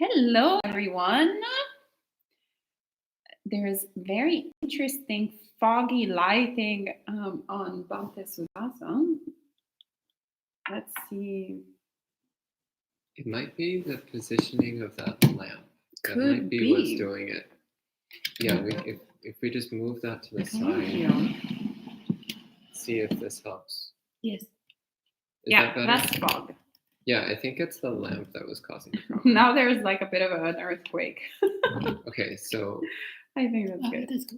Hello, everyone. There's very interesting foggy lighting on Bhante Suddhāso. Let's see. It might be the positioning of that lamp. That Could might be be. what's doing it. Yeah, if we just move that to the side, see if this helps. Yes. Is that better? That's fog. Yeah, I think it's the lamp that was causing the problem. Now there's like a bit of an earthquake. Okay, so I think that's good. That's good.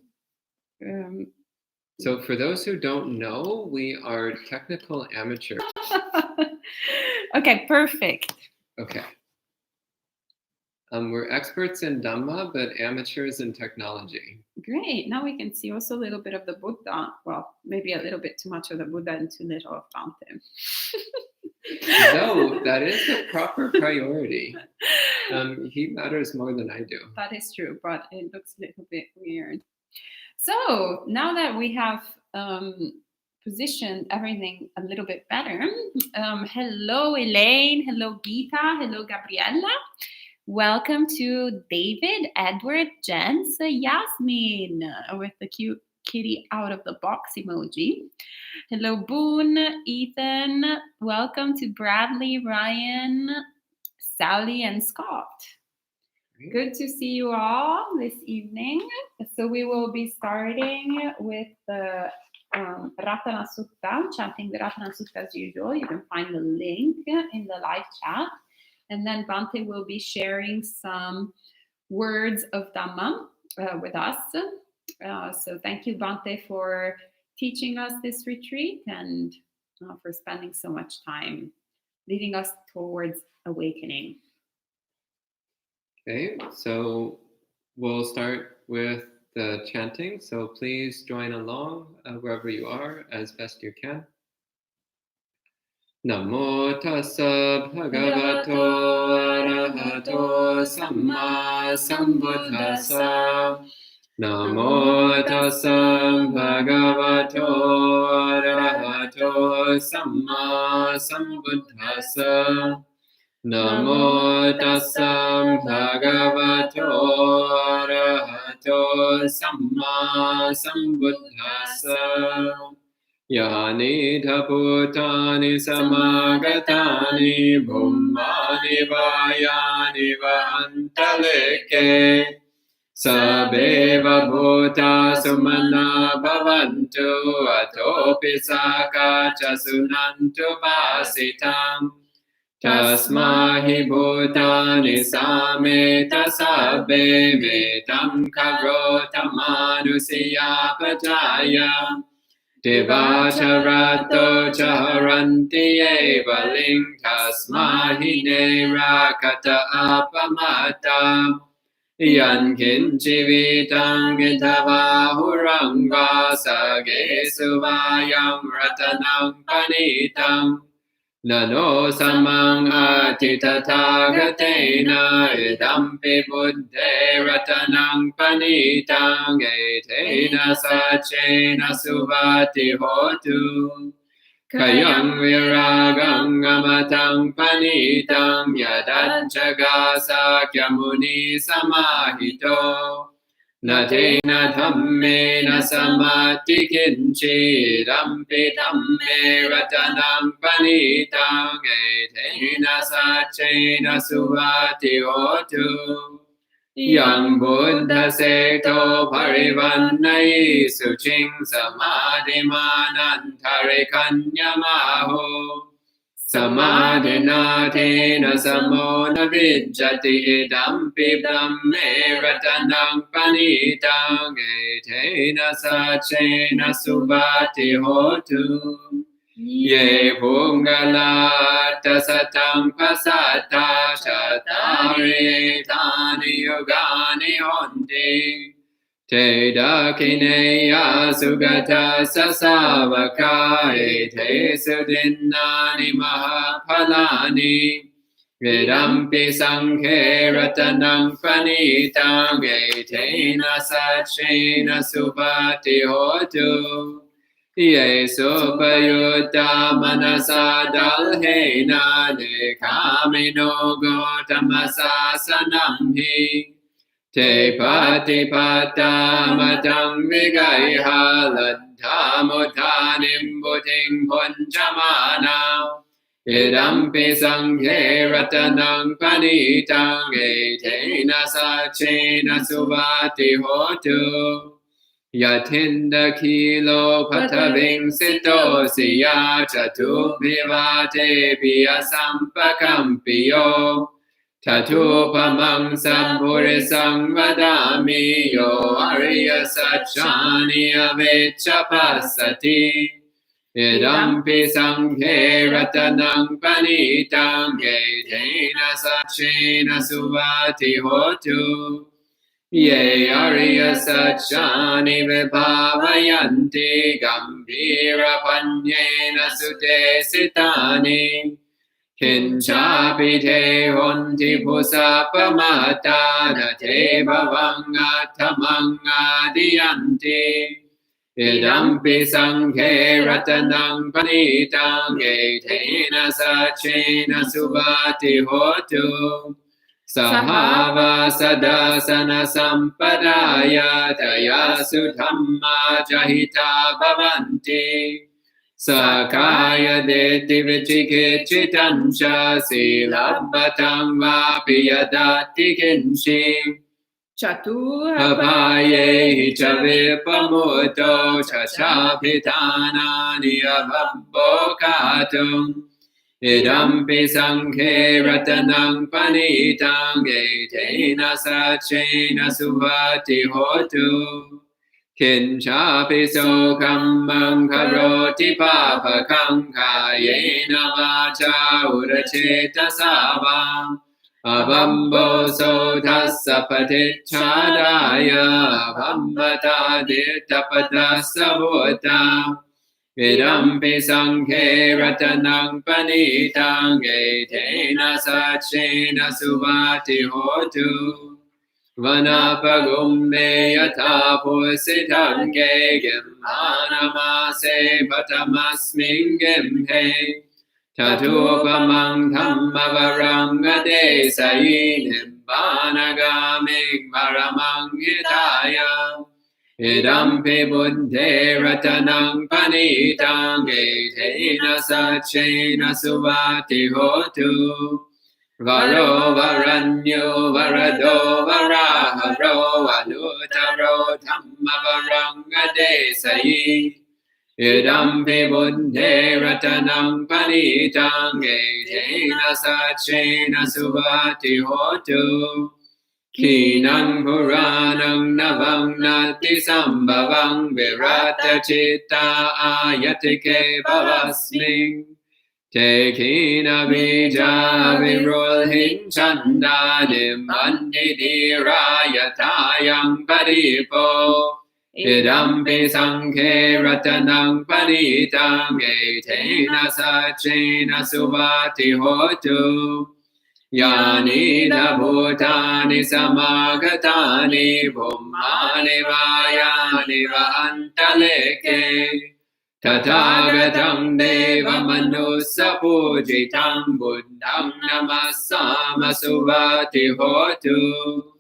So for those who don't know, we are technical amateurs. Okay, perfect. Okay. We're experts in Dhamma, but amateurs in technology. Great. Now we can see also a little bit of the Buddha. Well, maybe a little bit too much of the Buddha and too little of Bhante. No, that is the proper priority. He matters more than I do. That is true, but it looks a little bit weird. So now that we have positioned everything a little bit better, hello Elaine, hello Gita, hello Gabriella. Welcome to David, Edward, Jens, Yasmin, with the cute kitty out of the box emoji. Hello Boone, Ethan. Welcome to Bradley, Ryan, Sally, and Scott. Good to see you all this evening. So we will be starting with the Ratana Sutta, chanting the Ratana Sutta as usual. You can find the link in the live chat. And then Bhante will be sharing some words of Dhamma with us. So thank you, Bhante, for teaching us this retreat and for spending so much time leading us towards awakening. Okay, so we'll start with the chanting. So please join along wherever you are as best you can. Namo tassa bhagavato arahato samma sambuddhassa. Namo tassa bhagavato arahato samma sambuddhassa. Namo tassa bhagavato arahato samma sambuddhassa. Yani bhutani samagatani bhummani vayani vantaleke sabeva bhuta sumana bhavantu atopi sakacha sunantu vasitam tasmahi bhutani sameta sabbe metam kavrota manusiya pataya Devacharato charanti eva ling tasmahine rakata apamata yan kinchivitang itavahuranga sage suvayam ratanam panitam Nano samang atitathagateena idampi buddhe ratanang panitang etena sachena suvati hotu kayang viragam amatang panitang yadanchaga sakyamuni samahito Natena dhammena samati kinchi dampi dhamme ratanam panitang etena sachena suvati hotu Yang buddha seto parivannai suching samadhimanantare kanyamaho Samadhinatena samona vijjati idampi dhamme ratanang panitang etena sachena subhati hotu Ye pungalata satang pasata shatare tani yogani honti Te dakineya sugata sasavaka te sudinnani mahapalani Vedampi sanghe ratanang panitang etena sachena subhati hotu Yeso payutta manasa dalhena nekamino gotamasa sanamhi te patipata matang vigaiha ladhamutanim buddhing ponchamana idampi sanghe ratanang panitang etena sachena suvati hotu Yatinda kilo pataving sito siya chatu bhivate piya sampakampiyo Tatu pamang sampurisang vadami yo arya sachani avecha pasati Idampi sanghe ratanang panitang etena sachena suvati hotu Ye Arya Sachani Vibhavayanti Gambhira Panyena Sute Sitani Kinchapi Te Honti Pusapamata Nate Bhavanga Tamanga Diyanti Idampi Sanghe Ratanang Panitang Etena Sachena Subhati Hotu Sahava sadasana sampadaya taya sudhamma jahita bhavanti Sakaya deti vichikichitancha silabhatang vapi yadati kinshi Chatu Hapaye cha vipamuto chachapitana niyavabbo katung Idampi sanghe ratanang panitang etena sachena suvati hotu Kinchapi sokam mankaroti papakam kayena vacha uracheta savam Avambo sodhassa patichadaya avambata dittapadassa bhuta Idampi sanghe ratanang panitang etena sachena suvati hotu Vanapagum me yatha pusitang gegem anamase patamasming gemhe Tatupamang dhammavaranga desayi nibbanagaming varamang yitaya Idampi buddhe ratanang panitang etena sachena suvati hotu Varo varanyo varado varaharo alutaro dhammavaranga desayi Idampi buddhe ratanang panitang etena sachena suvati hotu Kinang puranang navang nati sambhavang virata citta ayatike bhavasming Te kina bija virulhin chandanim andidhirayatayang paripo Idampi sanghe ratanang panitang etena sachena suvati hotu Yani bhutani samagatani bhummani vayani vantaleke Tathagatam deva manusa pujitam buddham namasama suvati hotu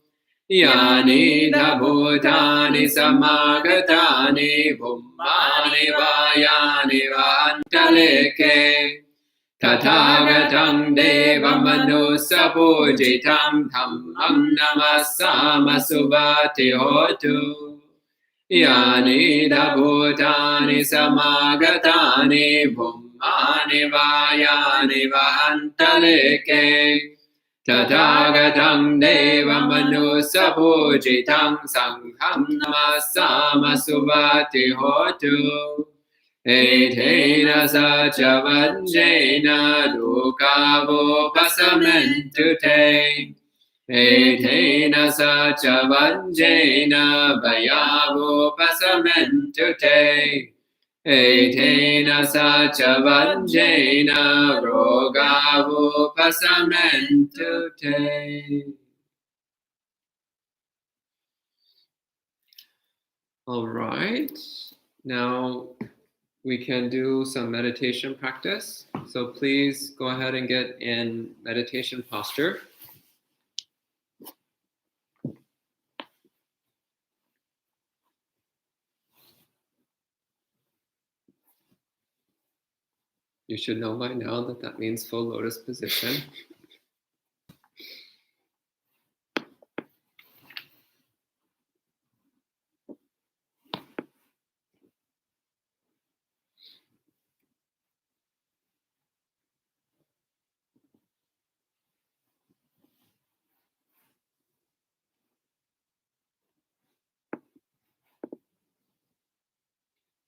Yani bhutani samagatani bhummani vayani vantaleke Tathagatam deva manusa pujitam dhammam namasama suvati hotu Yani bhutani samagatani bhummani vayani vantaleke Tathagatam deva manusa pujitam sangham namasama suvati hotu Etena sacha vanjena dukavo pasamentu te Etena sacha vanjena vayavo pasamentu te Etena sacha vanjena rogavo pasamentu te. All right. Now we can do some meditation practice. So please go ahead and get in meditation posture. You should know by now that that means full lotus position.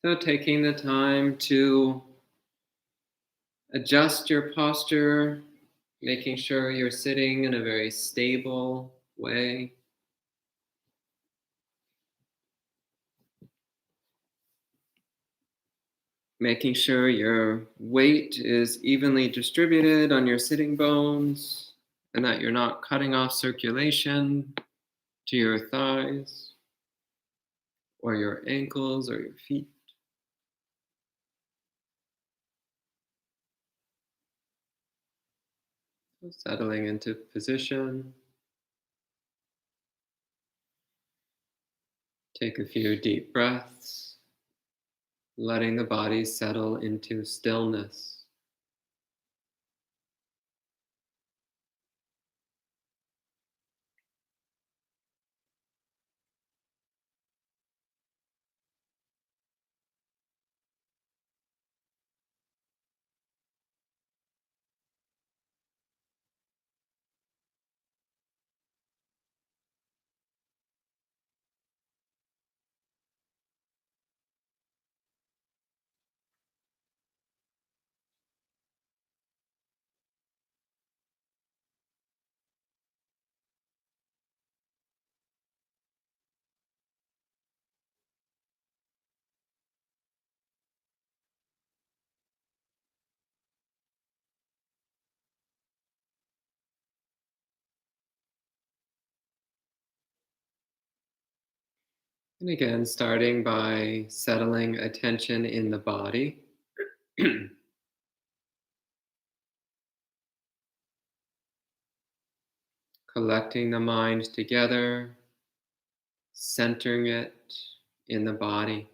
So taking the time to adjust your posture, making sure you're sitting in a very stable way. Making sure your weight is evenly distributed on your sitting bones and that you're not cutting off circulation to your thighs or your ankles or your feet. Settling into position. Take a few deep breaths, letting the body settle into stillness. And again, starting by settling attention in the body. Collecting the mind together, centering it in the body.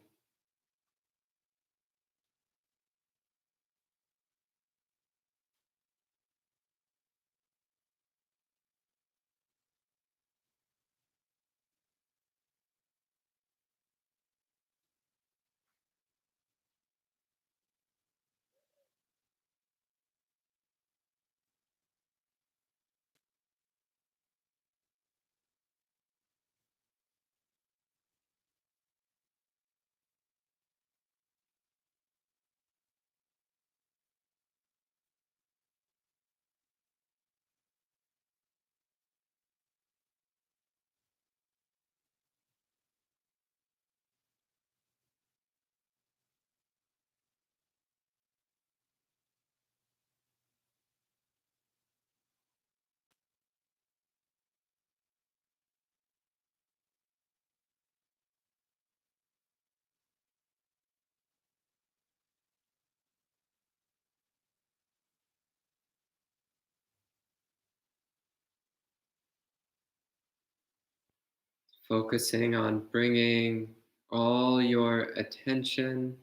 Focusing on bringing all your attention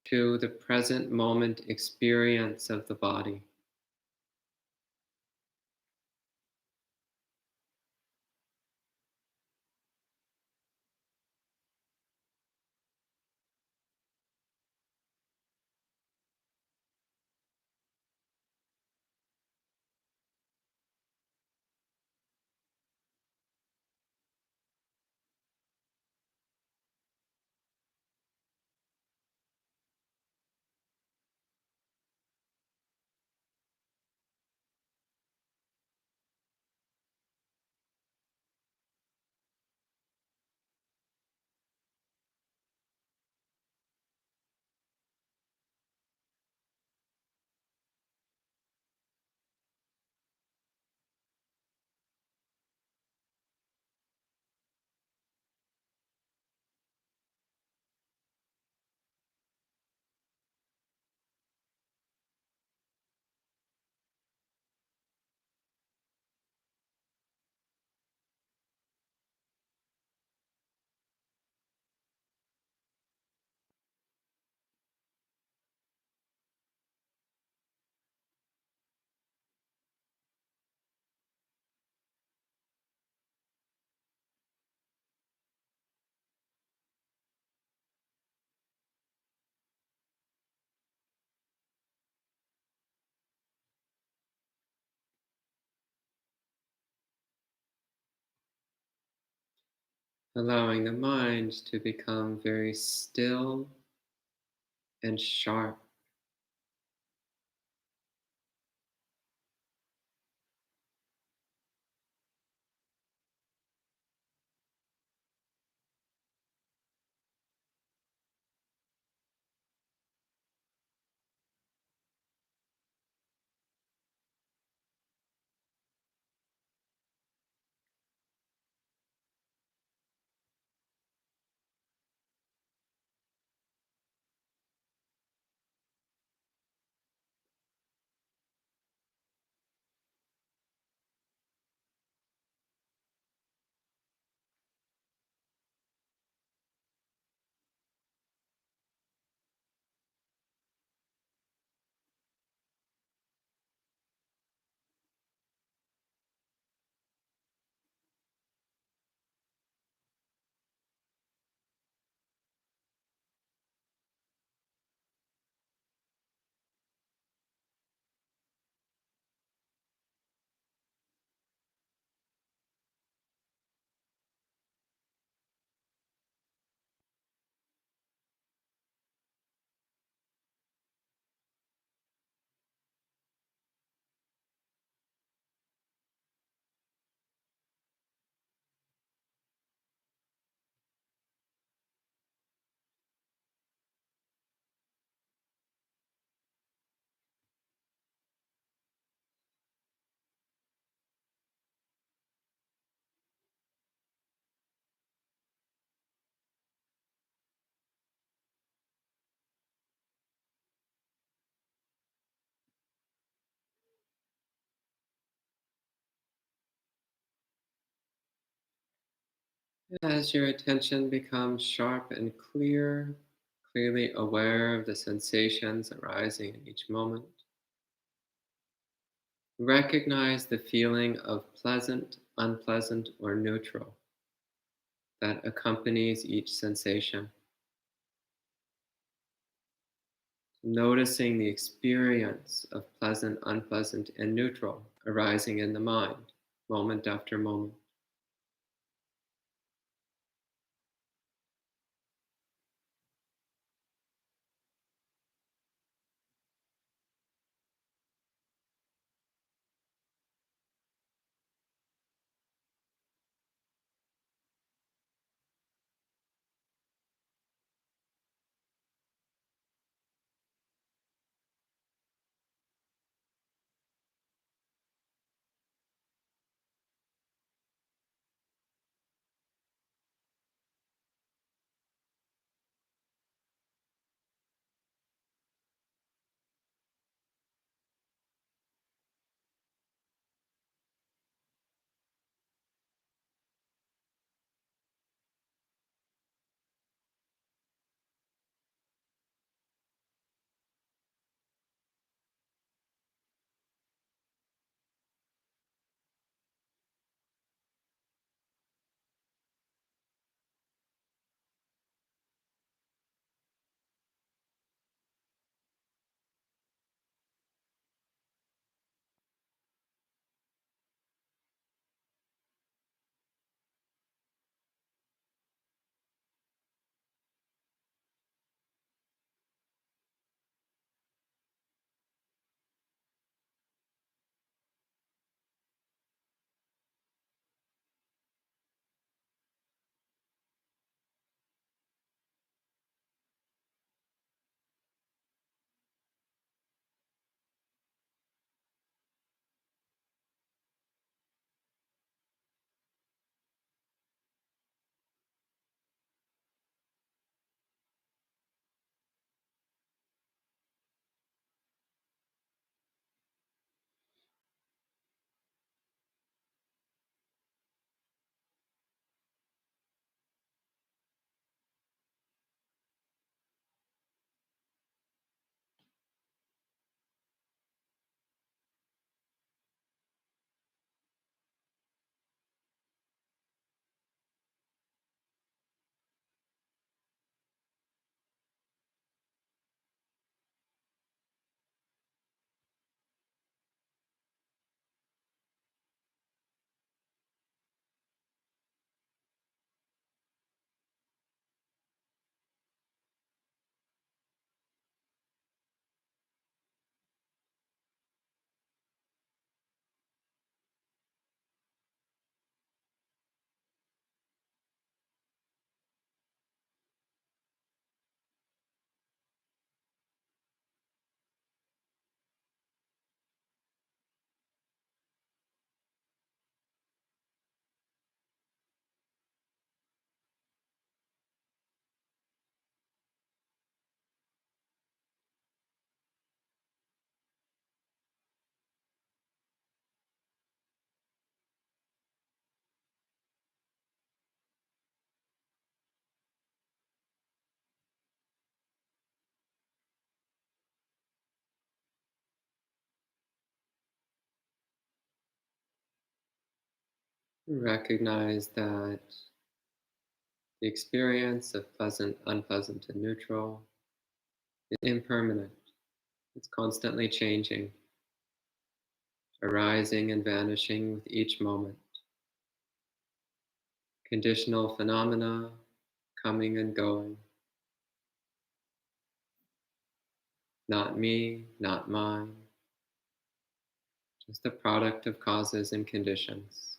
to the present moment experience of the body. allowing the mind to become very still and sharp. As your attention becomes sharp and clear, clearly aware of the sensations arising in each moment, recognize the feeling of pleasant, unpleasant, or neutral that accompanies each sensation. Noticing the experience of pleasant, unpleasant, and neutral arising in the mind, moment after moment. Recognize that the experience of pleasant, unpleasant, and neutral is impermanent. It's constantly changing, arising and vanishing with each moment. Conditional phenomena coming and going. Not me, not mine, just the product of causes and conditions.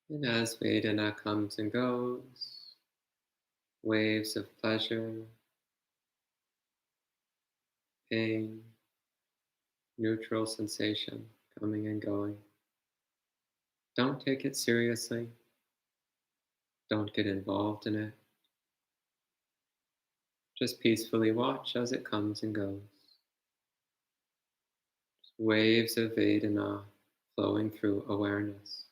And as Vedana comes and goes, waves of pleasure, pain, neutral sensation coming and going. Don't take it seriously. Don't get involved in it. Just peacefully watch as it comes and goes. Waves of Vedana flowing through awareness.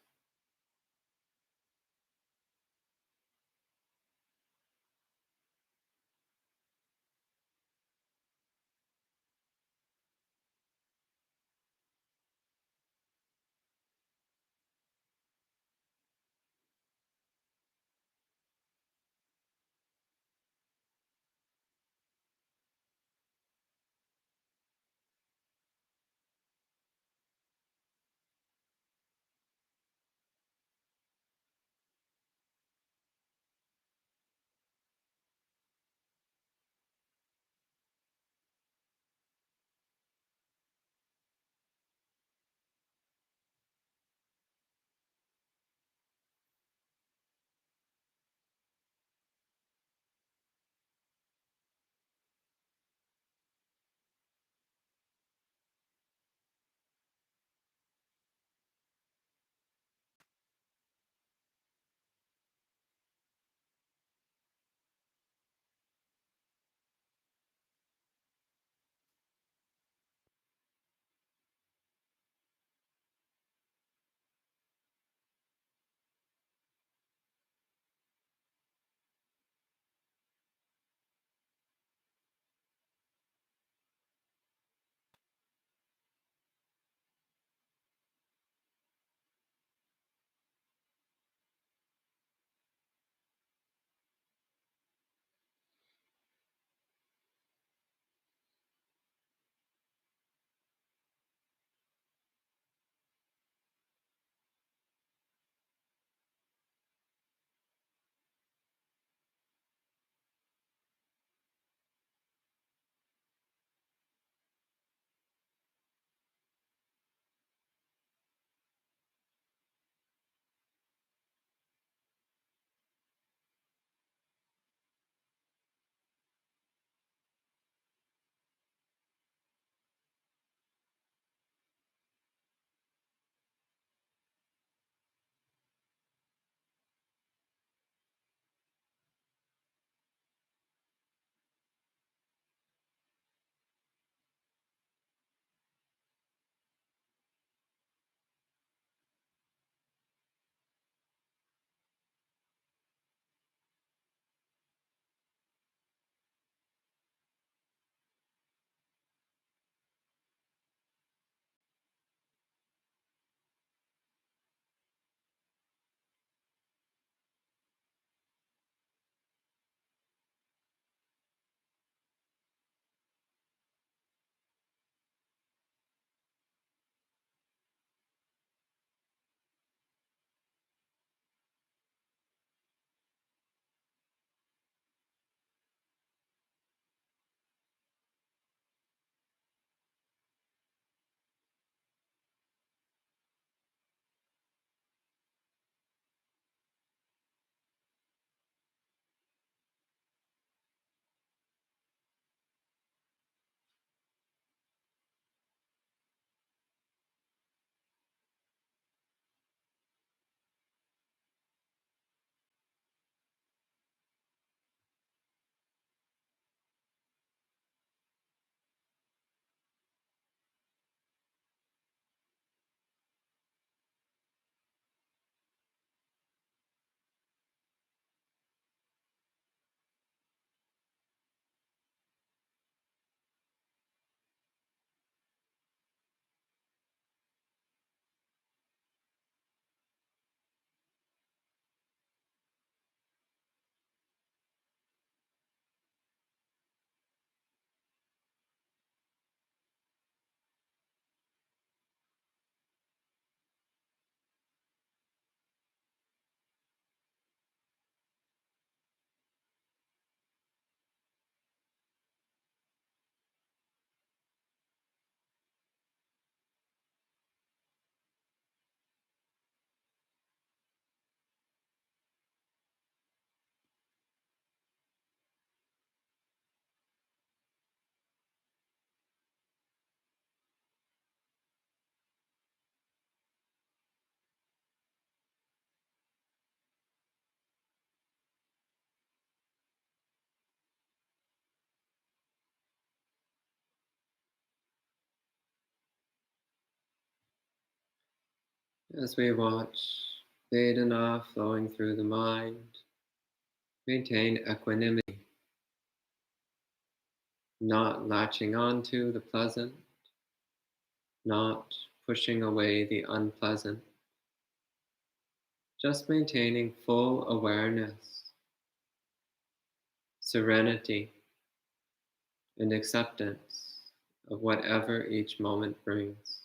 As we watch Vedana flowing through the mind, maintain equanimity, not latching onto the pleasant, not pushing away the unpleasant, just maintaining full awareness, serenity, and acceptance of whatever each moment brings.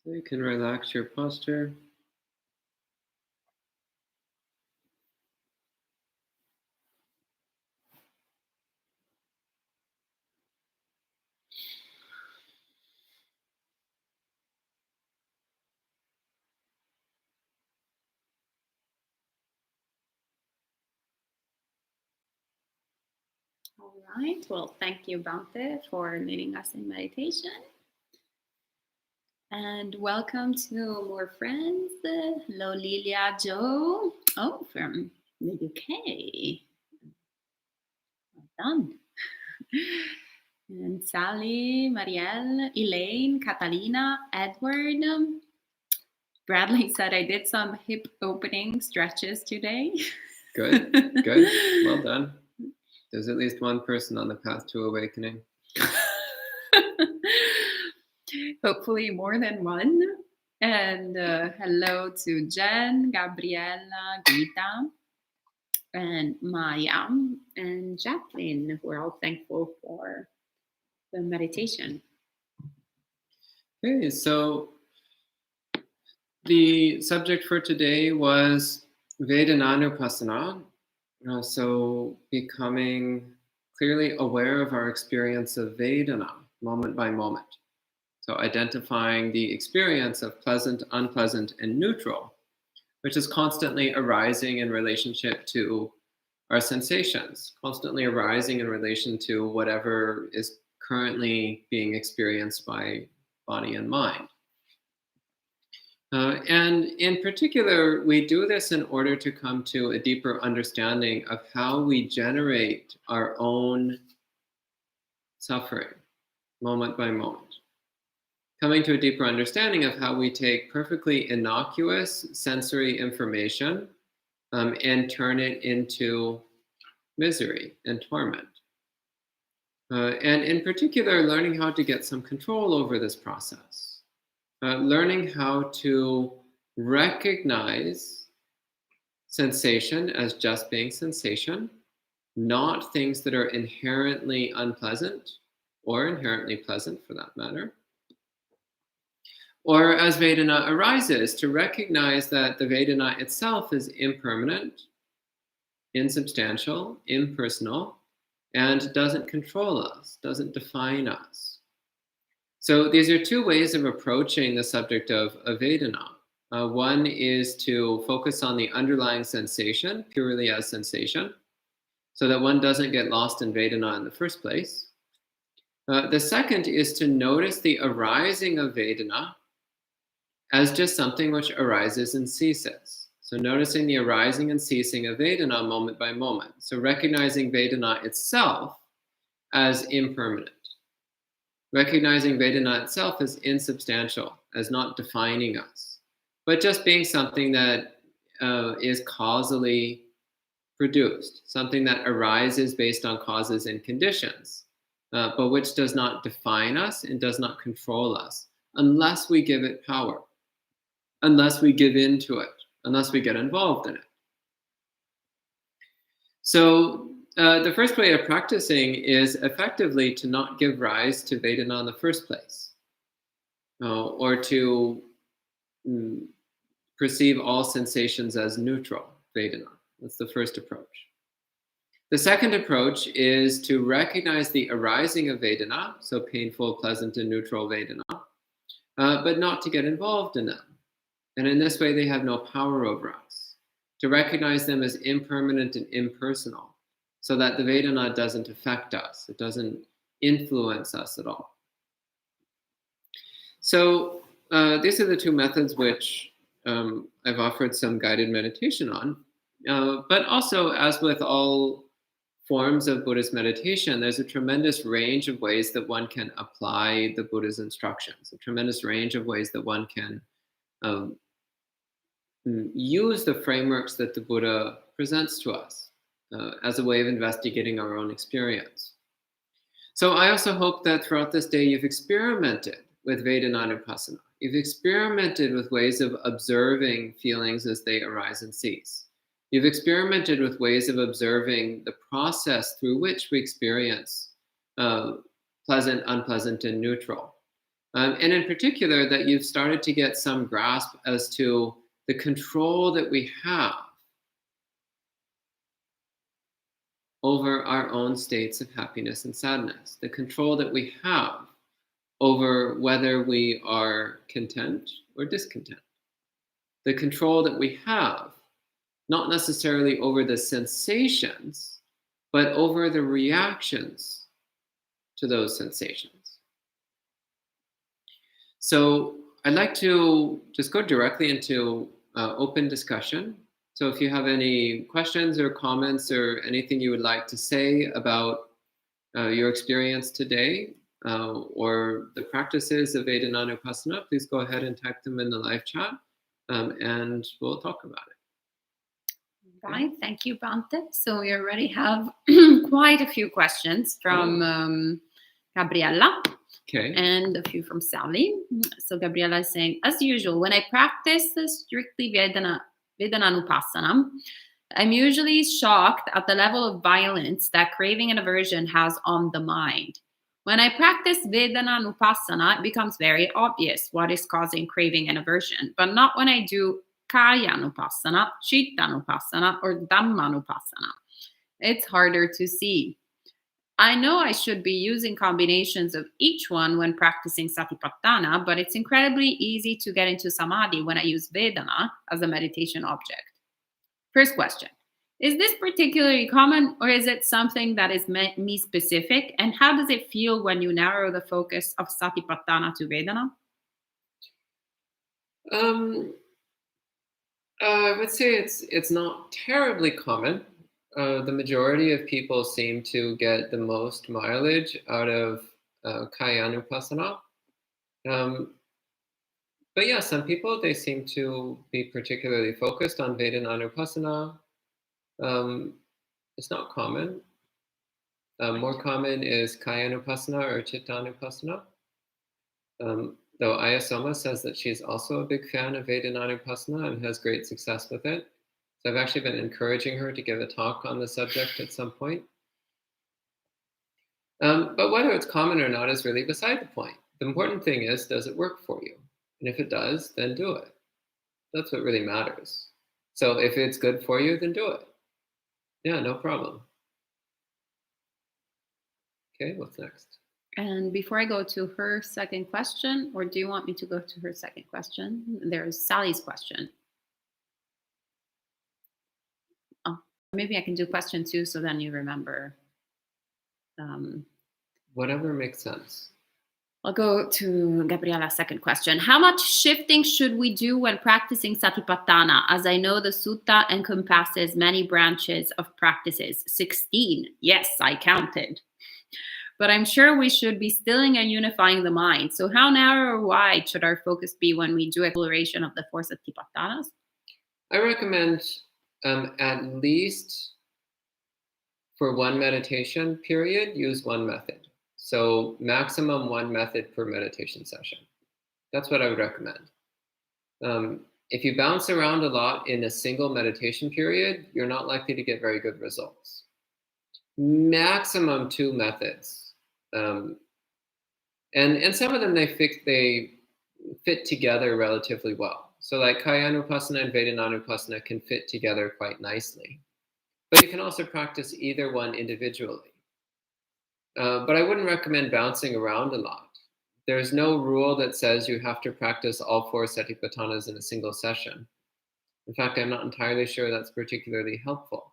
So you can relax your posture. All right. Well, thank you, Bhante, for leading us in meditation. And welcome to more friends. Hello, Lilia Joe. Oh, from the UK. Well done. And Sally, Marielle, Elaine, Catalina, Edward. Bradley said I did some hip opening stretches today. Good, good. Well done. There's at least one person on the path to awakening. Hopefully more than one. And hello to Jen, Gabriella, Gita, and Maya, and Jacqueline. We're all thankful for the meditation. Okay, so the subject for today was Vedanānupassana. So becoming clearly aware of our experience of Vedana moment by moment. So identifying the experience of pleasant, unpleasant, and neutral, which is constantly arising in relationship to our sensations, constantly arising in relation to whatever is currently being experienced by body and mind. And in particular, we do this in order to come to a deeper understanding of how we generate our own suffering moment by moment. Coming to a deeper understanding of how we take perfectly innocuous sensory information and turn it into misery and torment. And in particular, learning how to get some control over this process. Learning how to recognize sensation as just being sensation, not things that are inherently unpleasant or inherently pleasant for that matter. Or as Vedana arises, to recognize that the Vedana itself is impermanent, insubstantial, impersonal, and doesn't control us, doesn't define us. So these are two ways of approaching the subject of Vedana. One is to focus on the underlying sensation, purely as sensation, so that one doesn't get lost in Vedana in the first place. The second is to notice the arising of Vedana as just something which arises and ceases. So noticing the arising and ceasing of Vedana moment by moment. So recognizing Vedana itself as impermanent. Recognizing Vedana itself as insubstantial, as not defining us, but just being something that is causally produced, something that arises based on causes and conditions, but which does not define us and does not control us unless we give it power, unless we give in to it, unless we get involved in it. So the first way of practicing is effectively to not give rise to Vedana in the first place, or to perceive all sensations as neutral Vedana. That's the first approach. The second approach is to recognize the arising of Vedana, so painful, pleasant, and neutral Vedana, but not to get involved in them. And in this way, they have no power over us. To recognize them as impermanent and impersonal, so that the Vedana doesn't affect us, it doesn't influence us at all. So these are the two methods which I've offered some guided meditation on. But also, as with all forms of Buddhist meditation, there's a tremendous range of ways that one can apply the Buddha's instructions, a tremendous range of ways that one can use the frameworks that the Buddha presents to us as a way of investigating our own experience. So I also hope that throughout this day you've experimented with Vedanānupassana. You've experimented with ways of observing feelings as they arise and cease. You've experimented with ways of observing the process through which we experience pleasant, unpleasant, and neutral. And in particular, that you've started to get some grasp as to the control that we have over our own states of happiness and sadness, the control that we have over whether we are content or discontent, the control that we have not necessarily over the sensations, but over the reactions to those sensations. So I'd like to just go directly into open discussion. So if you have any questions or comments or anything you would like to say about your experience today or the practices of Vedananupassana, please go ahead and type them in the live chat and we'll talk about it. Right, thank you, Bhante. So we already have quite a few questions from Gabriella. Okay. And a few from Sally. So Gabriella is saying, as usual, when I practice strictly Vedananupassana, I'm usually shocked at the level of violence that craving and aversion has on the mind. When I practice Vedananupassana, it becomes very obvious what is causing craving and aversion, but not when I do Kayanupassana, Chittanupassana, or Dhammanupassana. It's harder to see. I know I should be using combinations of each one when practicing Satipatthana, but it's incredibly easy to get into Samadhi when I use Vedana as a meditation object. First question, is this particularly common or is it something that is me specific? And how does it feel when you narrow the focus of Satipatthana to Vedana? I would say it's not terribly common. The majority of people seem to get the most mileage out of Kayanupassana. But yeah, some people, they seem to be particularly focused on Vedananupassana. It's not common. More common is Kayanupassana or Chittanupassana. Though Ayasoma says that she's also a big fan of Vedananupassana and has great success with it. So I've actually been encouraging her to give a talk on the subject at some point. But whether it's common or not is really beside the point. The important thing is, does it work for you? And if it does, then do it. That's what really matters. So if it's good for you, then do it. Yeah, no problem. Okay, what's next? And before I go to her second question, or do you want me to go to her second question? There's Sally's question. Oh, maybe I can do question 2 so then you remember. Whatever makes sense. I'll go to Gabriella's second question. How much shifting should we do when practicing Satipatthana? As I know, the sutta encompasses many branches of practices. 16. Yes, I counted. But I'm sure we should be stilling and unifying the mind. So how narrow or wide should our focus be when we do exploration of the 4 Satipatthanas? I recommend at least for one meditation period, use one method. So maximum one method per meditation session. That's what I would recommend. If you bounce around a lot in a single meditation period, you're not likely to get very good results. Maximum 2 methods. And some of them, they fit together relatively well. So like Kayanupassana and Vedananupassana can fit together quite nicely. But you can also practice either one individually. But I wouldn't recommend bouncing around a lot. There's no rule that says you have to practice all 4 Satipatthanas in a single session. In fact, I'm not entirely sure that's particularly helpful.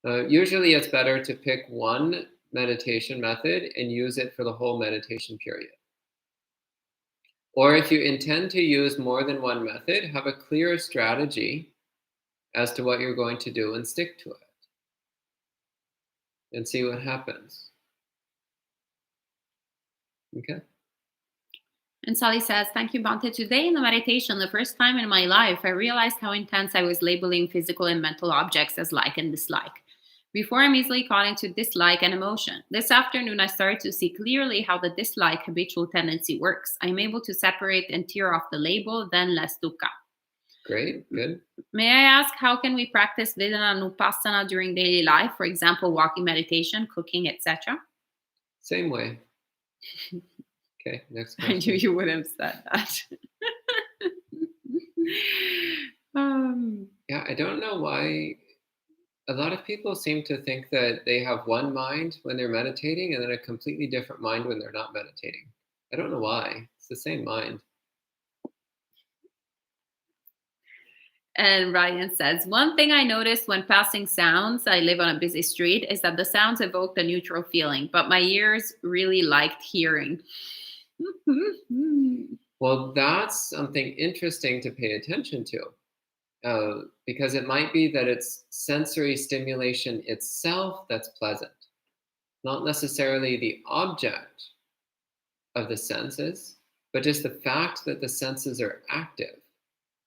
Usually it's better to pick one meditation method and use it for the whole meditation period. Or if you intend to use more than one method, have a clear strategy as to what you're going to do and stick to it. And see what happens. Okay. And Sally says, thank you, Bhante. Today in the meditation, the first time in my life, I realized how intense I was labeling physical and mental objects as like and dislike. Before, I'm easily caught into dislike and emotion. This afternoon, I started to see clearly how the dislike habitual tendency works. I'm able to separate and tear off the label, then less dukkha. Great, good. May I ask, how can we practice Vedananupassana during daily life? For example, walking meditation, cooking, etc.? Same way. Okay, next I knew question. you would have said that. Yeah, I don't know why a lot of people seem to think that they have one mind when they're meditating and then a completely different mind when they're not meditating. I don't know why. It's the same mind. And Ryan says, one thing I noticed when passing sounds, I live on a busy street, is that the sounds evoke a neutral feeling, but my ears really liked hearing. Well, that's something interesting to pay attention to, because it might be that it's sensory stimulation itself that's pleasant, not necessarily the object of the senses, but just the fact that the senses are active,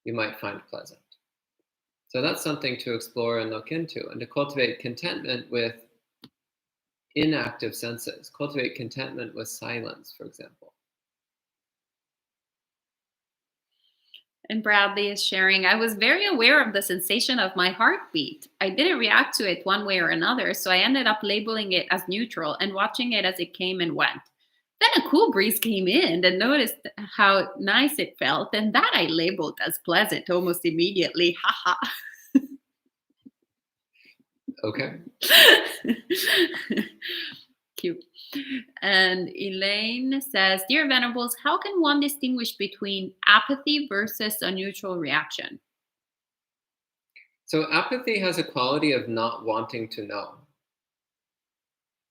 you might find pleasant. So that's something to explore and look into, and to cultivate contentment with inactive senses, cultivate contentment with silence, for example. And Bradley is sharing, I was very aware of the sensation of my heartbeat. I didn't react to it one way or another, so I ended up labeling it as neutral and watching it as it came and went. Then a cool breeze came in and noticed how nice it felt, and that I labeled as pleasant almost immediately. Haha. Okay. Cute. And Elaine says, Dear Venerables, how can one distinguish between apathy versus a neutral reaction? So apathy has a quality of not wanting to know.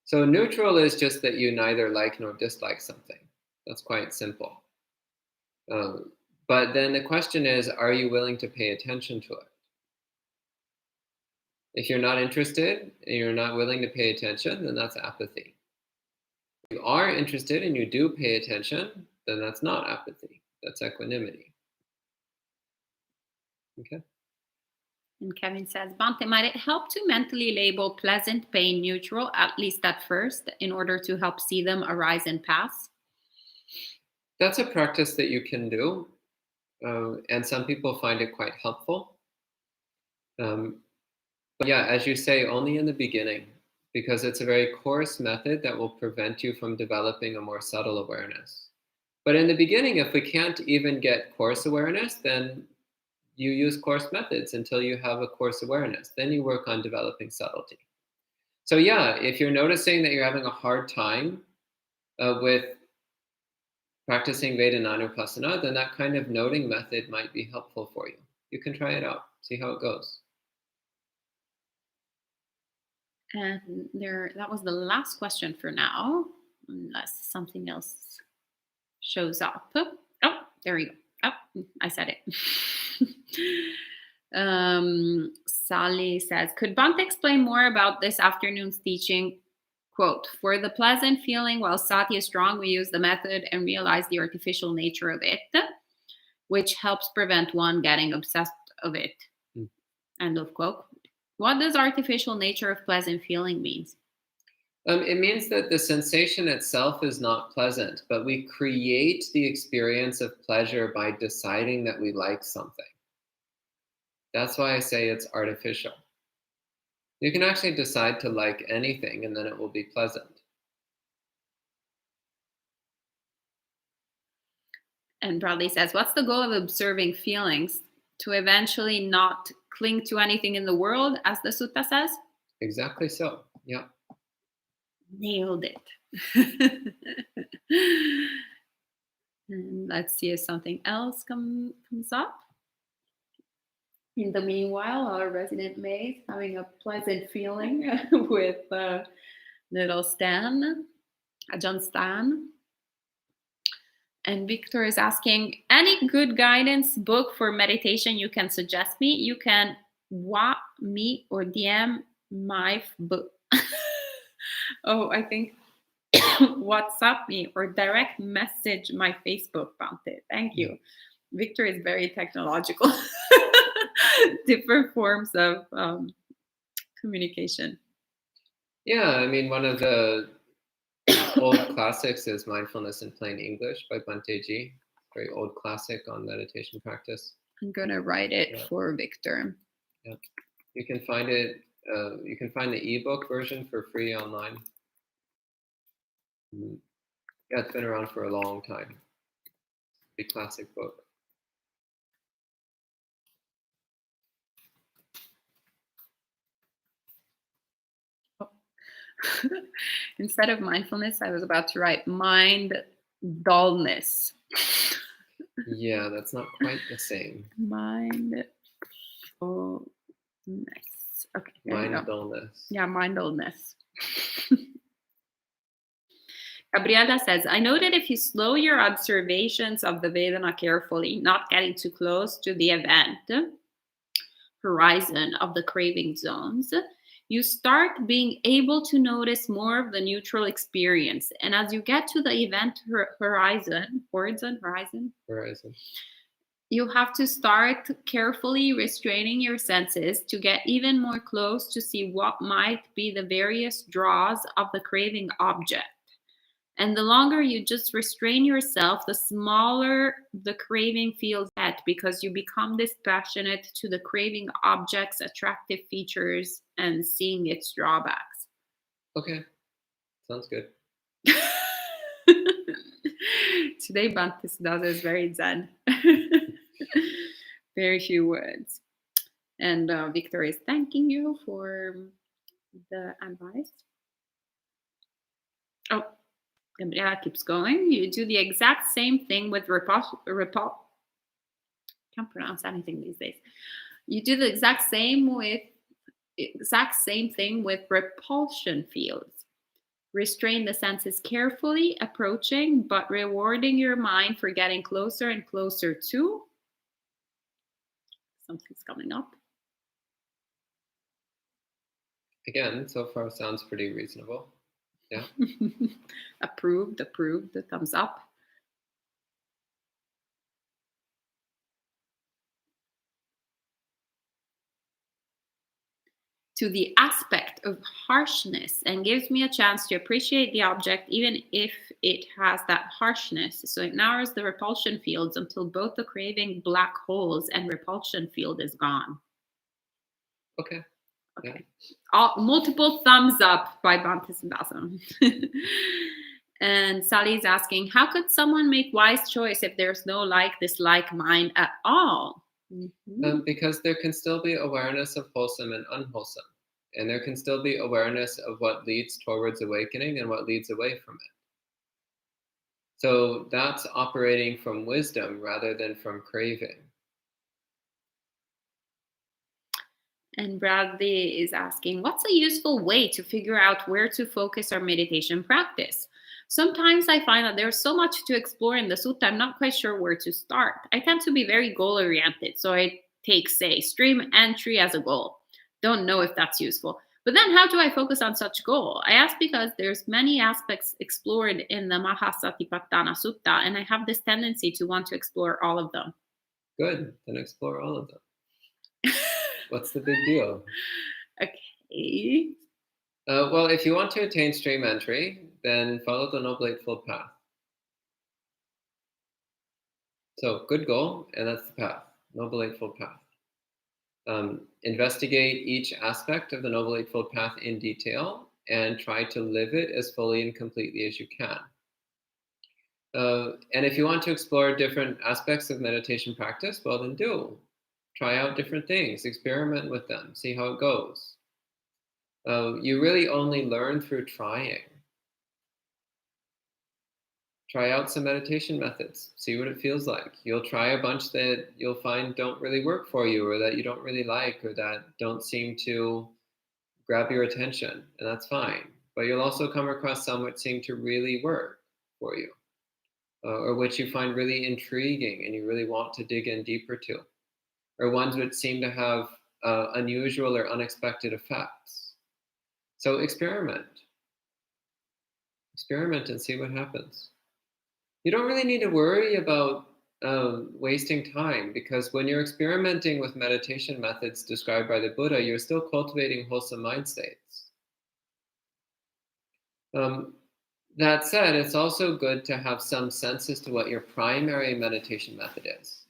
So neutral is just that you neither like nor dislike something. That's quite simple. But then the question is, are you willing to pay attention to it? If you're not interested and you're not willing to pay attention, then that's apathy. If you are interested and you do pay attention, then that's not apathy. That's equanimity. Okay. And Kevin says, Bhante, might it help to mentally label pleasant, pain, neutral, at least at first, in order to help see them arise and pass? That's a practice that you can do. And some people find it quite helpful. But yeah, as you say, only in the beginning, because it's a very coarse method that will prevent you from developing a more subtle awareness. But in the beginning, if we can't even get coarse awareness, then you use coarse methods until you have a coarse awareness. Then you work on developing subtlety. So yeah, if you're noticing that you're having a hard time with practicing Vedanānupassana, then that kind of noting method might be helpful for you. You can try it out, see how it goes. And that was the last question for now, unless something else shows up. Oh, there we go. Oh, I said it. Sally says, could Bhante explain more about this afternoon's teaching? Quote, for the pleasant feeling while sati is strong, we use the method and realize the artificial nature of it, which helps prevent one getting obsessed of it. End of quote. What does artificial nature of pleasant feeling mean? It means that the sensation itself is not pleasant, but we create the experience of pleasure by deciding that we like something. That's why I say it's artificial. You can actually decide to like anything and then it will be pleasant. And Bradley says, what's the goal of observing feelings? To eventually not cling to anything in the world, as the sutta says? Exactly so, yeah. Nailed it. And let's see if something else comes up. In the meanwhile, our resident maid having a pleasant feeling with little Stan, Ajahn Stan. And Victor is asking, any good guidance book for meditation you can suggest me? You can WhatsApp me or DM my book. Oh, I think WhatsApp me or direct message my Facebook, Bhante. Thank you. Victor is very technological. Different forms of communication. Yeah, I mean, one of the old classics is Mindfulness in Plain English by Bhante Ji. Very old classic on meditation practice. I'm going to write it for Victor. Yeah. You can find it, you can find the ebook version for free online. Yeah, it's been around for a long time. Big classic book. Instead of mindfulness, I was about to write mind dullness. Yeah, that's not quite the same. Mindfulness. Okay, there you go. Mindfulness. Yeah, mindfulness. Gabriela says, I know that if you slow your observations of the Vedana carefully, not getting too close to the event horizon of the craving zones, you start being able to notice more of the neutral experience. And as you get to the event horizon, you have to start carefully restraining your senses to get even more close to see what might be the various draws of the craving object. And the longer you just restrain yourself, the smaller the craving feels at, because you become dispassionate to the craving object's attractive features and seeing its drawbacks. Okay, sounds good. Today, Bhante Suddhāso is very zen. Very few words. And Victoria is thanking you for the advice. Oh, yeah, it keeps going. You do the exact same thing with can't pronounce anything these days. You do the exact same thing with repulsion fields. Restrain the senses carefully, approaching, but rewarding your mind for getting closer and closer to. Something's coming up. Again, so far sounds pretty reasonable. Yeah. Approved, the thumbs up. To the aspect of harshness, and gives me a chance to appreciate the object even if it has that harshness. So it narrows the repulsion fields until both the craving black holes and repulsion field is gone. Okay. Okay. Yeah. Multiple thumbs up by Bhante Suddhāso. And Sally's asking, how could someone make wise choice if there's no dislike mind at all? Mm-hmm. Because there can still be awareness of wholesome and unwholesome. And there can still be awareness of what leads towards awakening and what leads away from it. So that's operating from wisdom rather than from craving. And Bradley is asking, what's a useful way to figure out where to focus our meditation practice? Sometimes I find that there's so much to explore in the sutta, I'm not quite sure where to start. I tend to be very goal-oriented, so I take, say, stream entry as a goal. Don't know if that's useful. But then how do I focus on such goal? I ask because there's many aspects explored in the Satipaṭṭhāna Sutta, and I have this tendency to want to explore all of them. Good, then explore all of them. What's the big deal? Okay. Well, if you want to attain stream entry, then follow the Noble Eightfold Path. So, good goal, and that's the path, Noble Eightfold Path. Investigate each aspect of the Noble Eightfold Path in detail and try to live it as fully and completely as you can. And if you want to explore different aspects of meditation practice, well, then do. Try out different things, experiment with them, see how it goes. You really only learn through trying. Try out some meditation methods, see what it feels like. You'll try a bunch that you'll find don't really work for you, or that you don't really like, or that don't seem to grab your attention, and that's fine. But you'll also come across some which seem to really work for you, or which you find really intriguing and you really want to dig in deeper to, or ones which seem to have unusual or unexpected effects. So experiment and see what happens. You don't really need to worry about wasting time, because when you're experimenting with meditation methods described by the Buddha, you're still cultivating wholesome mind states. That said, it's also good to have some sense as to what your primary meditation method is.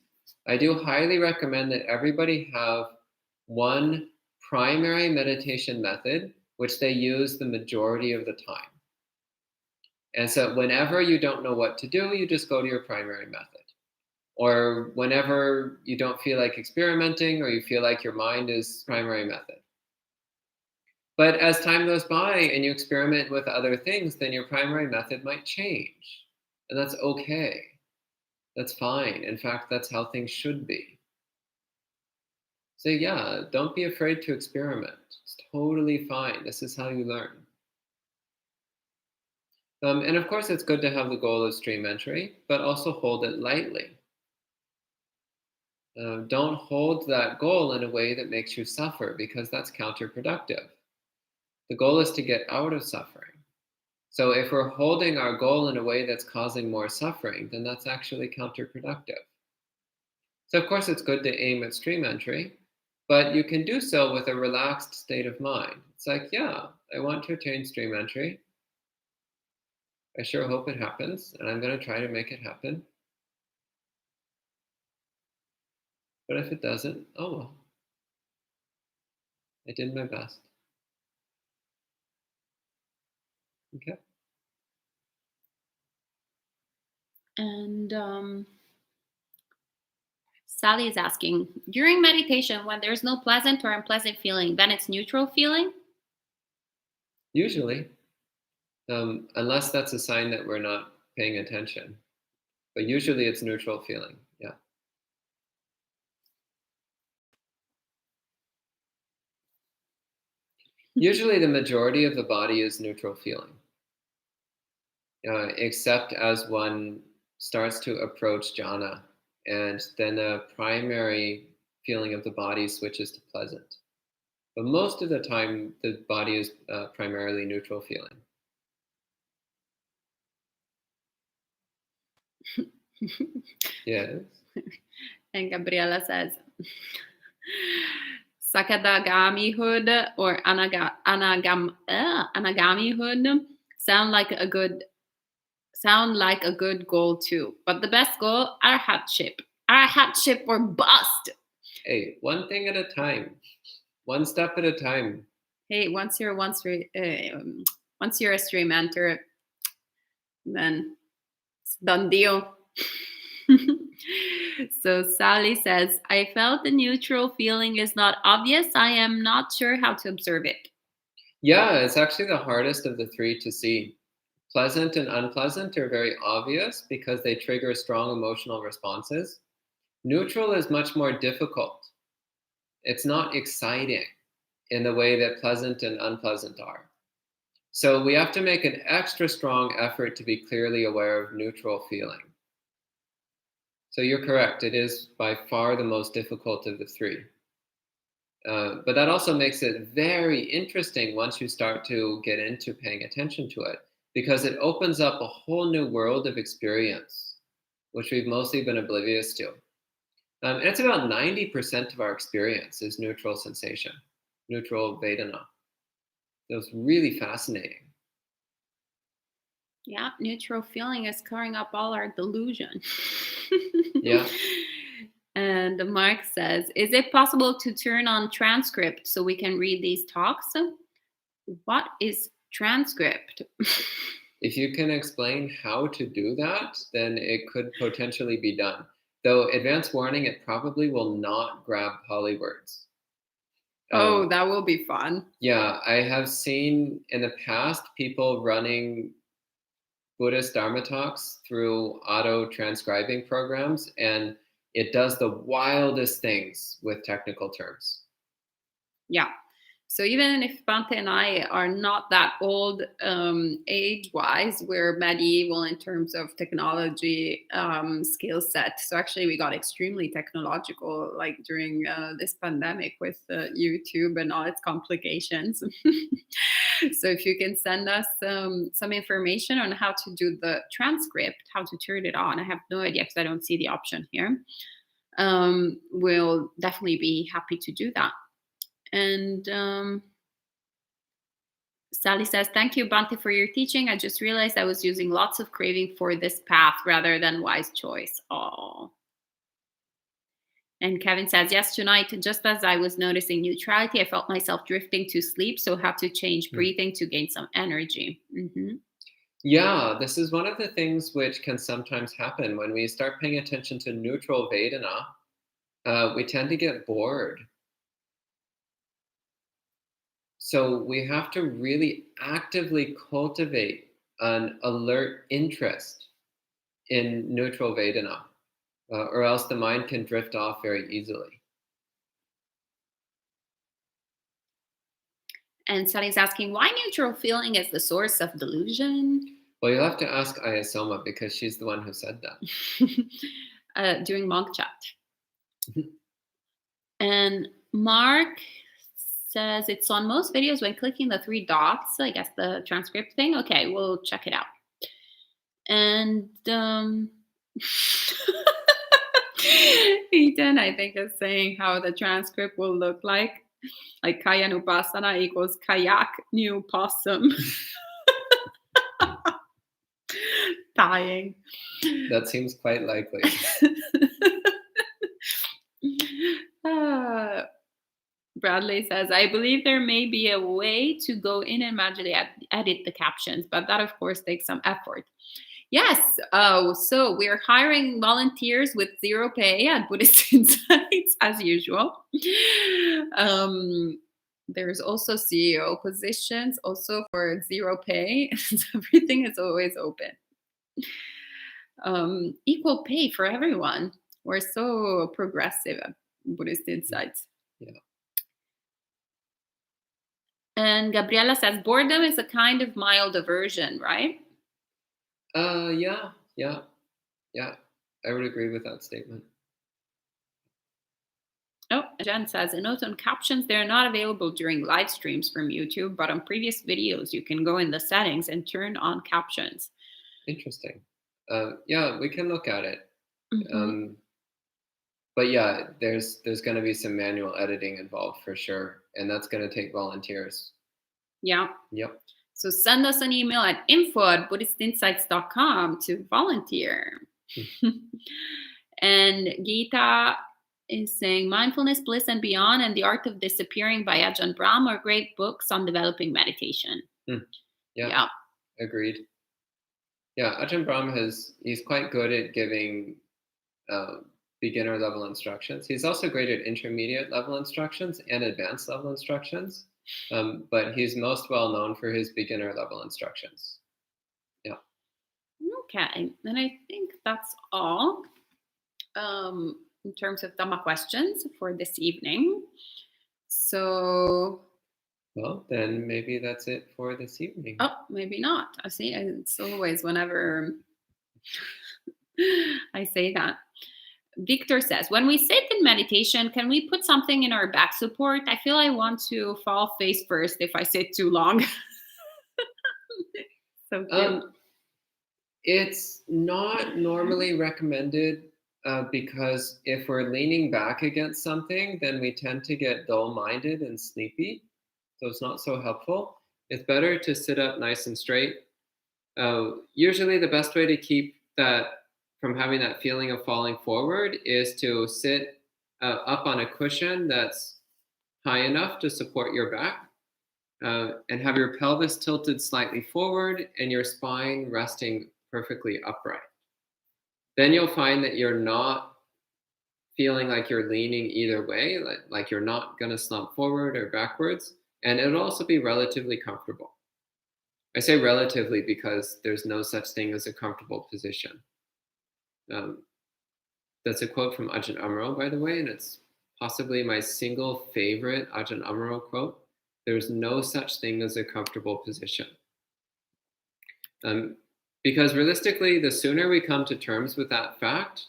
I do highly recommend that everybody have one primary meditation method which they use the majority of the time. And so whenever you don't know what to do, you just go to your primary method. Or whenever you don't feel like experimenting or you feel like your mind is primary method. But as time goes by and you experiment with other things, then your primary method might change. And that's okay. That's fine. In fact, that's how things should be. So yeah, don't be afraid to experiment. It's totally fine. This is how you learn. And of course, it's good to have the goal of stream entry, but also hold it lightly. Don't hold that goal in a way that makes you suffer, because that's counterproductive. The goal is to get out of suffering. So if we're holding our goal in a way that's causing more suffering, then that's actually counterproductive. So of course, it's good to aim at stream entry, but you can do so with a relaxed state of mind. It's like, yeah, I want to attain stream entry. I sure hope it happens, and I'm going to try to make it happen. But if it doesn't, oh well. I did my best. Okay. And Sally is asking, during meditation, when there's no pleasant or unpleasant feeling, then it's neutral feeling? Usually, unless that's a sign that we're not paying attention. But usually it's neutral feeling, yeah. Usually the majority of the body is neutral feeling, except as one starts to approach jhana, and then the primary feeling of the body switches to pleasant. But most of the time, the body is primarily neutral feeling. Yes. And Gabriella says, Sakadagamihud or Anagamihud sound like a good goal too. But the best goal, Arhatship or bust. Hey, one thing at a time. One step at a time. Hey, once you're a stream enter, then it's done deal. So Sally says, I felt the neutral feeling is not obvious. I am not sure how to observe it. Yeah, it's actually the hardest of the three to see. Pleasant and unpleasant are very obvious because they trigger strong emotional responses. Neutral is much more difficult. It's not exciting in the way that pleasant and unpleasant are. So we have to make an extra strong effort to be clearly aware of neutral feeling. So you're correct. It is by far the most difficult of the three. But that also makes it very interesting once you start to get into paying attention to it, because it opens up a whole new world of experience, which we've mostly been oblivious to. And it's about 90% of our experience is neutral sensation, neutral Vedana. So it's really fascinating. Yeah, neutral feeling is covering up all our delusion. Yeah. And Mark says, is it possible to turn on transcript so we can read these talks? What is transcript? If you can explain how to do that, then it could potentially be done. Though, advance warning, it probably will not grab Pali words. Oh, that will be fun. Yeah, I have seen in the past people running Buddhist Dharma talks through auto-transcribing programs, and it does the wildest things with technical terms. Yeah. So even if Bhante and I are not that old age-wise, we're medieval in terms of technology skill set. So actually we got extremely technological like during this pandemic with YouTube and all its complications. So if you can send us some information on how to do the transcript, how to turn it on. I have no idea because I don't see the option here. We'll definitely be happy to do that. And Sally says, thank you, Bhante, for your teaching. I just realized I was using lots of craving for this path rather than wise choice. Oh. And Kevin says, yes, tonight, just as I was noticing neutrality, I felt myself drifting to sleep, so had to change breathing to gain some energy. Mm-hmm. Yeah, this is one of the things which can sometimes happen when we start paying attention to neutral Vedana. We tend to get bored. So we have to really actively cultivate an alert interest in neutral Vedana, or else the mind can drift off very easily. And Sally's asking, why neutral feeling is the source of delusion? Well, you'll have to ask Ayasoma because she's the one who said that. During monk chat. And Mark says it's on most videos when clicking the 3 dots, I guess the transcript thing. Okay, we'll check it out. And Ethan, I think, is saying how the transcript will look like Kaya Nupasana equals kayak new possum. Dying. That seems quite likely. Bradley says, I believe there may be a way to go in and magically edit the captions, but that, of course, takes some effort. Yes. So we're hiring volunteers with 0 pay at Buddhist Insights, as usual. There's also CEO positions, also for 0 pay. So everything is always open. Equal pay for everyone. We're so progressive at Buddhist Insights. Yeah. And Gabriela says, boredom is a kind of mild aversion, right? Yeah. I would agree with that statement. Oh, Jen says, a note on captions, they're not available during live streams from YouTube, but on previous videos, you can go in the settings and turn on captions. Interesting. Yeah, we can look at it. Mm-hmm. But yeah, there's going to be some manual editing involved for sure, and that's going to take volunteers. Yeah. Yep. So send us an email at info@buddhistinsights.com to volunteer. And Geeta is saying, Mindfulness, Bliss, and Beyond and The Art of Disappearing by Ajahn Brahm are great books on developing meditation. Yeah. Agreed. Yeah, Ajahn Brahm he's quite good at giving beginner level instructions. He's also great at intermediate level instructions and advanced level instructions. But he's most well known for his beginner level instructions. Yeah. Okay. And I think that's all in terms of Dhamma questions for this evening. So. Well, then maybe that's it for this evening. Oh, maybe not. I see. It's always whenever I say that. Victor says, when we sit in meditation, can we put something in our back support? I feel I want to fall face first if I sit too long. So cute. It's not normally recommended because if we're leaning back against something, then we tend to get dull-minded and sleepy. So it's not so helpful. It's better to sit up nice and straight. Usually the best way to keep that from having that feeling of falling forward is to sit up on a cushion that's high enough to support your back and have your pelvis tilted slightly forward and your spine resting perfectly upright. Then you'll find that you're not feeling like you're leaning either way, like you're not going to slump forward or backwards, and it'll also be relatively comfortable. I say relatively because there's no such thing as a comfortable position. That's a quote from Ajahn Amaro, by the way, and it's possibly my single favorite Ajahn Amaro quote. There's no such thing as a comfortable position. Because realistically, the sooner we come to terms with that fact,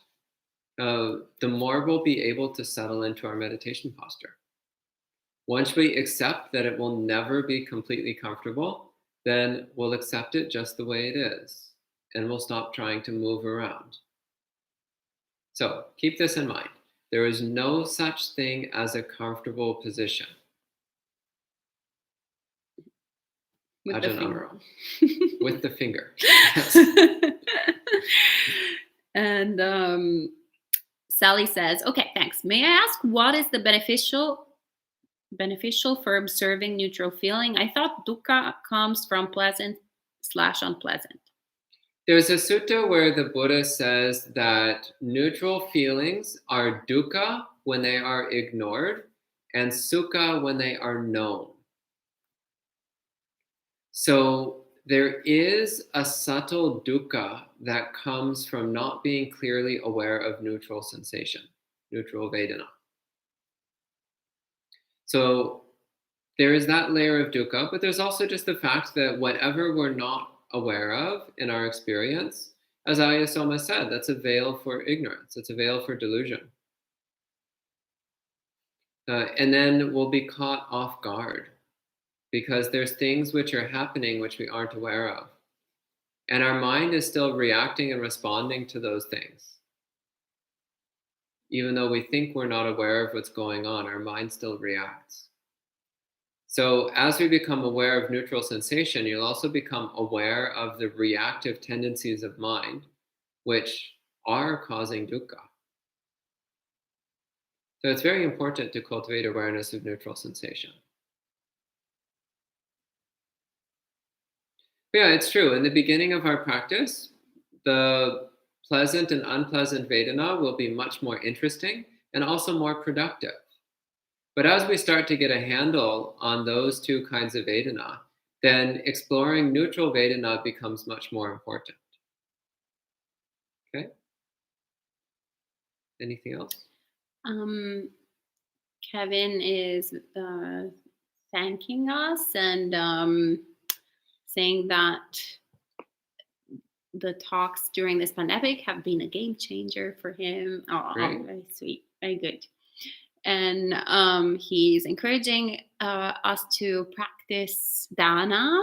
the more we'll be able to settle into our meditation posture. Once we accept that it will never be completely comfortable, then we'll accept it just the way it is, and we'll stop trying to move around. So keep this in mind. There is no such thing as a comfortable position. With the finger. With the finger. Yes. And Sally says, okay, thanks. May I ask what is the beneficial for observing neutral feeling? I thought dukkha comes from pleasant/unpleasant. There's a sutta where the Buddha says that neutral feelings are dukkha when they are ignored and sukha when they are known. So there is a subtle dukkha that comes from not being clearly aware of neutral sensation, neutral Vedana. So there is that layer of dukkha, but there's also just the fact that whatever we're not aware of in our experience, as Ayasoma said, that's a veil for ignorance. It's a veil for delusion. And then we'll be caught off guard because there's things which are happening which we aren't aware of. And our mind is still reacting and responding to those things. Even though we think we're not aware of what's going on, our mind still reacts. So as we become aware of neutral sensation, you'll also become aware of the reactive tendencies of mind, which are causing dukkha. So it's very important to cultivate awareness of neutral sensation. But yeah, it's true. In the beginning of our practice, the pleasant and unpleasant Vedana will be much more interesting and also more productive. But as we start to get a handle on those two kinds of Vedana, then exploring neutral Vedana becomes much more important. Okay? Anything else? Kevin is thanking us and saying that the talks during this pandemic have been a game changer for him. Oh, very sweet. Very good. And he's encouraging us to practice dana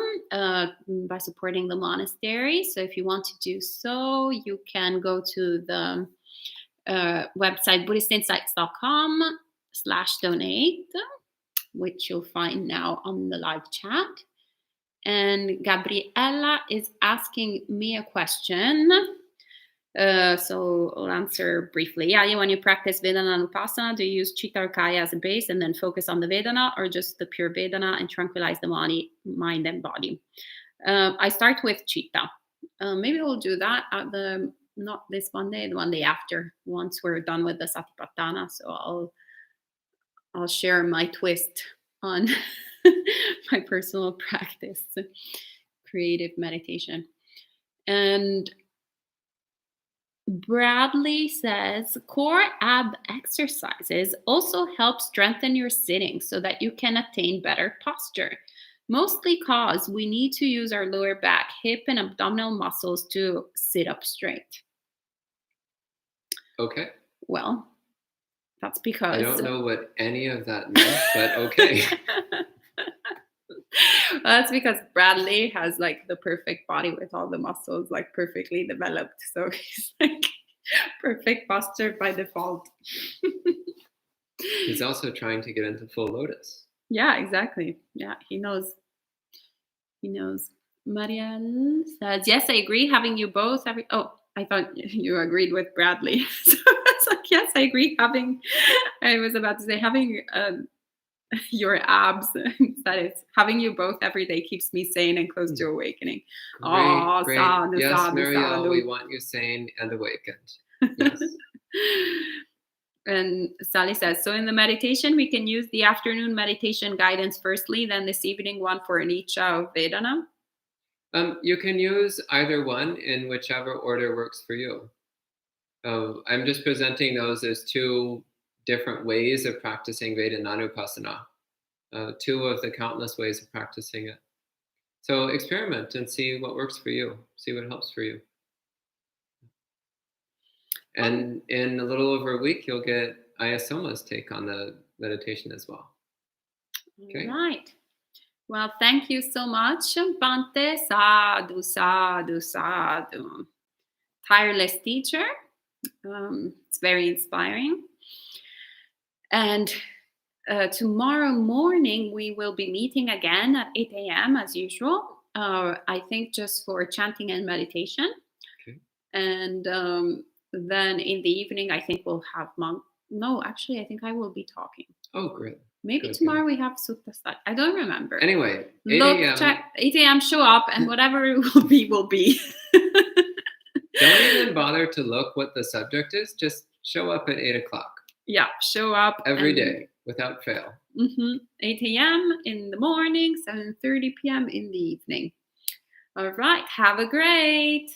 by supporting the monastery. So if you want to do so, you can go to the website buddhistinsights.com/donate, which you'll find now on the live chat. And Gabriella is asking me a question. So I'll answer briefly. Yeah, when you practice Vedana and Upasana, do you use Chitta or Kaya as a base and then focus on the Vedana, or just the pure Vedana and tranquilize the body, mind and body? I start with Chitta. Maybe we'll do that at not this Monday, the Monday after, once we're done with the Satipatthāna. So I'll share my twist on my personal practice, creative meditation. And Bradley says, core ab exercises also help strengthen your sitting so that you can attain better posture. Mostly cause we need to use our lower back, hip, and abdominal muscles to sit up straight. Okay. Well, that's because... I don't know what any of that means, but okay. Well, that's because Bradley has like the perfect body with all the muscles like perfectly developed. So he's like perfect posture by default. He's also trying to get into full lotus. Yeah, exactly. Yeah, he knows. He knows. Marielle says, yes, I agree. Having you both. Oh, I thought you agreed with Bradley. So I was like, yes, I agree. I was about to say having your abs, that is, having you both every day keeps me sane and close to awakening. Great. Sadhu, yes, sadhu, Marielle, sadhu. we want you sane and awakened. Yes. And Sally says, so in the meditation, we can use the afternoon meditation guidance firstly, then this evening one for Anicca of Vedana? You can use either one in whichever order works for you. I'm just presenting those as two different ways of practicing Vedananupasana, two of the countless ways of practicing it. So experiment and see what works for you, see what helps for you. And in a little over a week, you'll get Ayasoma's take on the meditation as well. Okay. All right. Well, thank you so much, Bhante. Sadhu, sadhu, sadhu. Tireless teacher. It's very inspiring. And tomorrow morning, we will be meeting again at 8 a.m. as usual. I think just for chanting and meditation. Okay. And then in the evening, I think we'll have No, actually, I think I will be talking. Oh, great. Maybe tomorrow we have Sutta Start. I don't remember. Anyway, 8 a.m. Check 8 a.m. Show up, and whatever it will be, will be. Don't even bother to look what the subject is. Just show up at 8 o'clock. Yeah, show up every day without fail. 8 a.m. in the morning, 7:30 p.m. in the evening. All right, have a great